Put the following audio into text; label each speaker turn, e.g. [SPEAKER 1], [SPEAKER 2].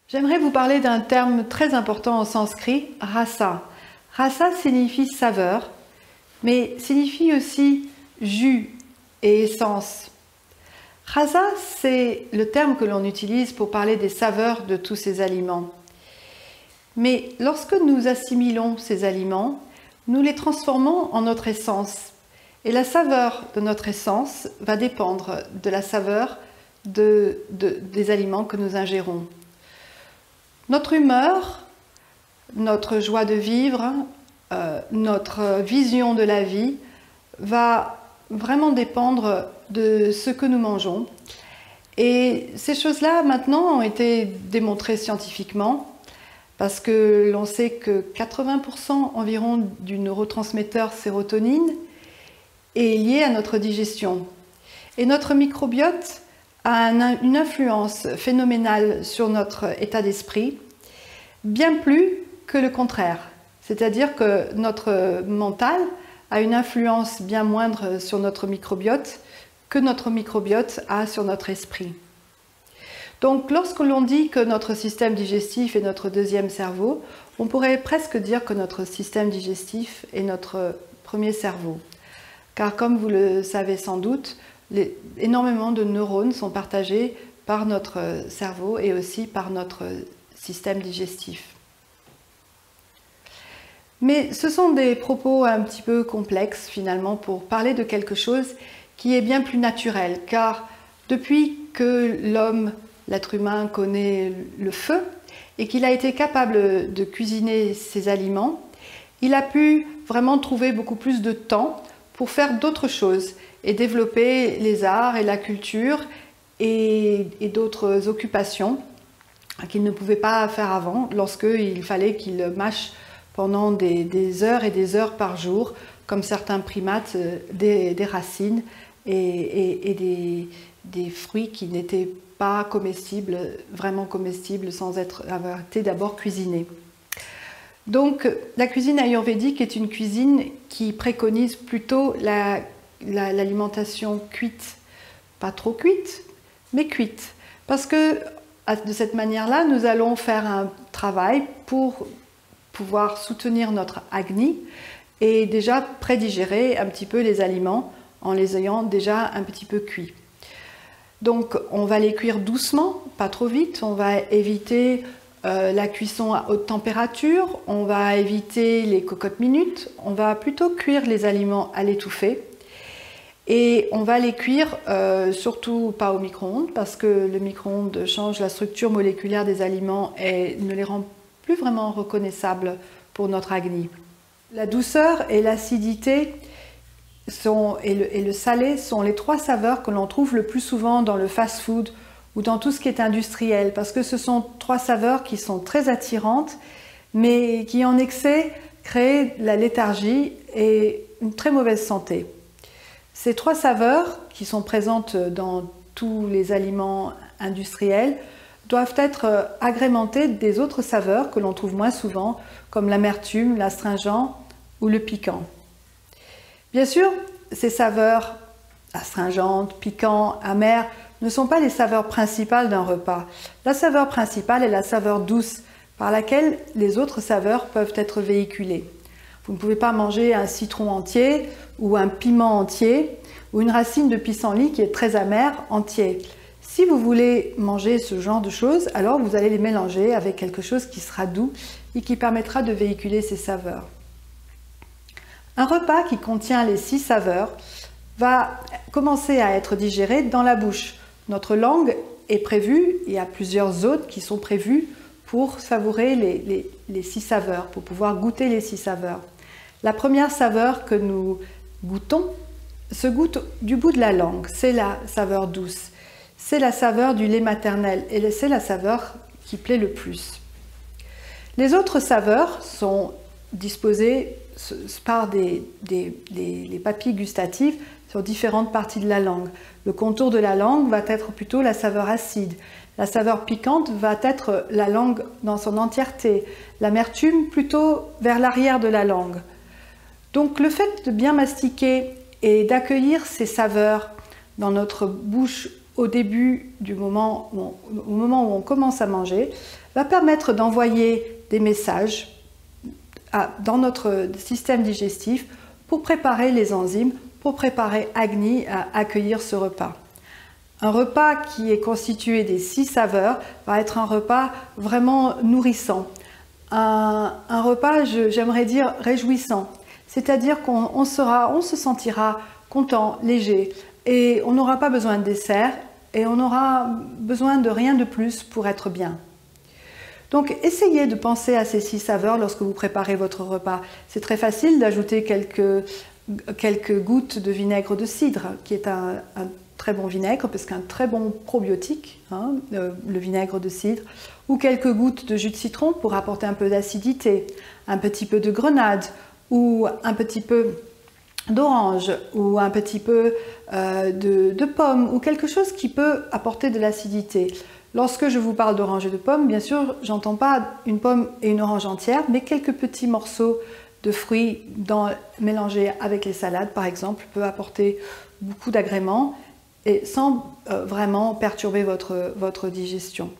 [SPEAKER 1] J'aimerais vous parler d'un terme très important en sanskrit, rasa. Rasa signifie saveur, mais signifie aussi jus et essence. Rasa, c'est le terme que l'on utilise pour parler des saveurs de tous ces aliments. Mais lorsque nous assimilons ces aliments, nous les transformons en notre essence. Et la saveur de notre essence va dépendre de la saveur des aliments que nous ingérons. Notre humeur, notre joie de vivre, notre vision de la vie va vraiment dépendre de ce que nous mangeons. Et ces choses-là, maintenant, ont été démontrées scientifiquement parce que l'on sait que 80% environ du neurotransmetteur sérotonine est lié à notre digestion. Et notre microbiote a une influence phénoménale sur notre état d'esprit, bien plus que le contraire. C'est-à-dire que notre mental a une influence bien moindre sur notre microbiote que notre microbiote a sur notre esprit. Donc lorsque l'on dit que notre système digestif est notre deuxième cerveau, on pourrait presque dire que notre système digestif est notre premier cerveau. Car comme vous le savez sans doute, énormément de neurones sont partagés par notre cerveau et aussi par notre système digestif. Mais ce sont des propos un petit peu complexes finalement pour parler de quelque chose qui est bien plus naturel, car depuis que l'homme, l'être humain, connaît le feu et qu'il a été capable de cuisiner ses aliments, il a pu vraiment trouver beaucoup plus de temps pour faire d'autres choses et développer les arts et la culture et d'autres occupations qu'il ne pouvait pas faire avant lorsqu'il fallait qu'il mâche pendant des heures et des heures par jour, comme certains primates, des racines et des fruits qui n'étaient pas comestibles, vraiment comestibles, sans avoir été d'abord cuisinés. Donc la cuisine ayurvédique est une cuisine qui préconise plutôt l'alimentation cuite, pas trop cuite, mais cuite. Parce que de cette manière-là, nous allons faire un travail pour pouvoir soutenir notre agni et déjà prédigérer un petit peu les aliments en les ayant déjà un petit peu cuits. Donc on va les cuire doucement, pas trop vite, on va éviter la cuisson à haute température, on va éviter les cocottes minutes, on va plutôt cuire les aliments à l'étouffée et on va les cuire surtout pas au micro-ondes parce que le micro-ondes change la structure moléculaire des aliments et ne les rend plus vraiment reconnaissables pour notre agni. La douceur et l'acidité et le salé sont les trois saveurs que l'on trouve le plus souvent dans le fast-food ou dans tout ce qui est industriel, parce que ce sont trois saveurs qui sont très attirantes, mais qui en excès créent la léthargie et une très mauvaise santé. Ces trois saveurs, qui sont présentes dans tous les aliments industriels, doivent être agrémentées des autres saveurs que l'on trouve moins souvent, comme l'amertume, l'astringent ou le piquant. Bien sûr, ces saveurs astringentes, piquantes, amères, ne sont pas les saveurs principales d'un repas. La saveur principale est la saveur douce, par laquelle les autres saveurs peuvent être véhiculées. Vous ne pouvez pas manger un citron entier, ou un piment entier, ou une racine de pissenlit qui est très amère entier. Si vous voulez manger ce genre de choses, alors vous allez les mélanger avec quelque chose qui sera doux et qui permettra de véhiculer ces saveurs. Un repas qui contient les 6 saveurs va commencer à être digéré dans la bouche. Notre langue est prévue, il y a plusieurs autres qui sont prévues pour savourer les 6 saveurs, pour pouvoir goûter les 6 saveurs. La première saveur que nous goûtons se goûte du bout de la langue, c'est la saveur douce. C'est la saveur du lait maternel et c'est la saveur qui plaît le plus. Les autres saveurs sont disposées par les papilles gustatives sur différentes parties de la langue. Le contour de la langue va être plutôt la saveur acide. La saveur piquante va être la langue dans son entièreté. L'amertume plutôt vers l'arrière de la langue. Donc le fait de bien mastiquer et d'accueillir ces saveurs dans notre bouche au début au moment où on commence à manger, va permettre d'envoyer des messages dans notre système digestif pour préparer les enzymes, pour préparer Agni à accueillir ce repas. Un repas qui est constitué des 6 saveurs va être un repas vraiment nourrissant. Un repas, j'aimerais dire, réjouissant. C'est-à-dire qu'on se sentira content, léger, et on n'aura pas besoin de dessert, et on n'aura besoin de rien de plus pour être bien. Donc essayez de penser à ces 6 saveurs lorsque vous préparez votre repas. C'est très facile d'ajouter quelques gouttes de vinaigre de cidre, qui est un très bon vinaigre, parce qu'un très bon probiotique, hein, le vinaigre de cidre, ou quelques gouttes de jus de citron pour apporter un peu d'acidité, un petit peu de grenade, ou un petit peu d'orange, ou un petit peu de pomme, ou quelque chose qui peut apporter de l'acidité. Lorsque je vous parle d'orange et de pomme, bien sûr, j'entends pas une pomme et une orange entière, mais quelques petits morceaux de fruits mélangés avec les salades, par exemple, peut apporter beaucoup d'agréments et sans vraiment perturber votre digestion.